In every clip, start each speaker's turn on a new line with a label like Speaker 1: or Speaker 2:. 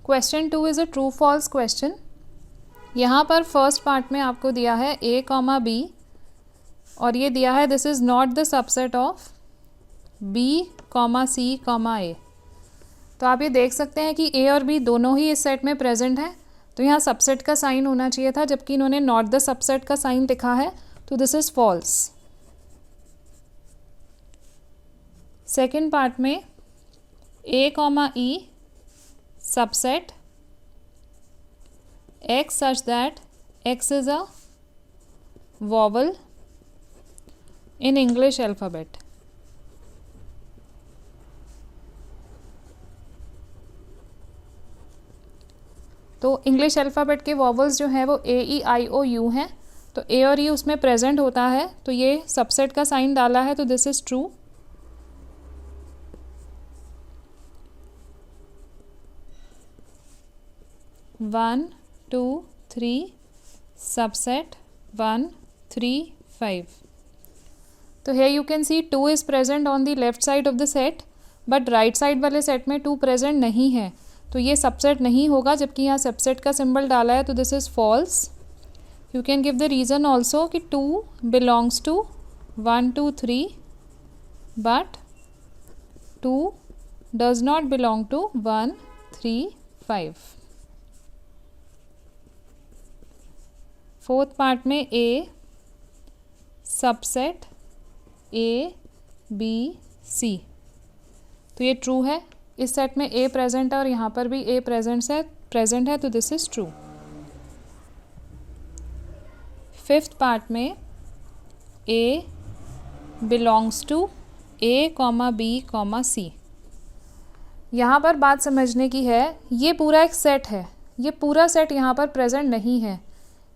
Speaker 1: Question 2 is a true false question. यहाँ पर first part में आपको दिया है a कॉमा b और ये दिया है this is not the subset of b comma c comma a। तो आप ये देख सकते हैं कि a और b दोनों ही इस सेट में प्रेजेंट है, तो यहाँ सबसेट का साइन होना चाहिए था, जबकि इन्होंने नॉट द सबसेट का साइन लिखा है, तो this is false. Second part में a comma e subset x such that x is a vowel in English alphabet। तो इंग्लिश अल्फ़ाबेट के वॉवल्स जो हैं वो ए ई आई ओ यू हैं, तो ए और ई उसमें प्रेजेंट होता है, तो ये सबसेट का साइन डाला है, तो this is true. One two three subset 1 3 5। तो here you can see 2 is present on the left side of the set, but right side वाले सेट में 2 present नहीं है, तो ये सबसेट नहीं होगा, जबकि यहाँ सबसेट का सिंबल डाला है, तो this is false. You can give the reason also कि 2 belongs to 1 2 3 but 2 does not belong to 1 3 5। Fourth part में ए सबसेट ए बी सी, तो ये ट्रू है, इस सेट में ए प्रेजेंट है और यहाँ पर भी ए प्रेजेंट है, तो this is true. Fifth part में A belongs to A comma B comma C. यहाँ पर बात समझने की है, ये पूरा एक सेट है, ये पूरा सेट यहाँ पर प्रेजेंट नहीं है,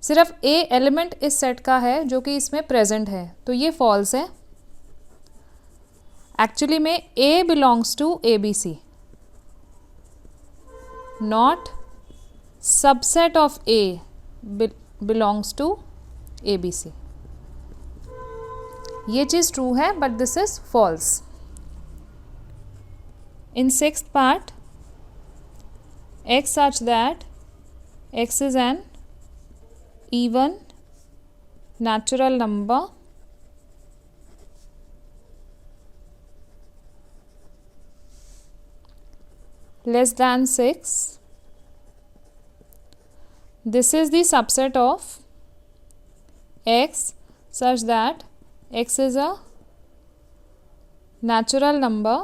Speaker 1: सिर्फ ए एलिमेंट इस सेट का है जो कि इसमें प्रेजेंट है, तो ये फॉल्स है। एक्चुअली में A belongs to A B C, not subset of A belongs to A B C. ये चीज़ ट्रू है, but this is false. In sixth part x such that x is an even natural number less than 6, this is the subset of x such that x is a natural number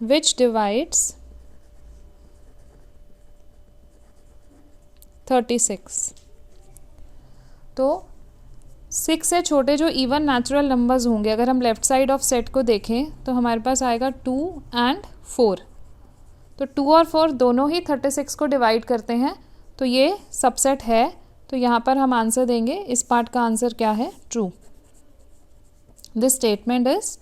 Speaker 1: which divides 36। तो 6 से छोटे जो even natural numbers होंगे, अगर हम left side of set को देखें तो हमारे पास आएगा 2 एंड 4, तो 2 और 4 दोनों ही 36 को डिवाइड करते हैं, तो ये सबसेट है, तो यहाँ पर हम आंसर देंगे, इस पार्ट का आंसर क्या है, ट्रू। This statement is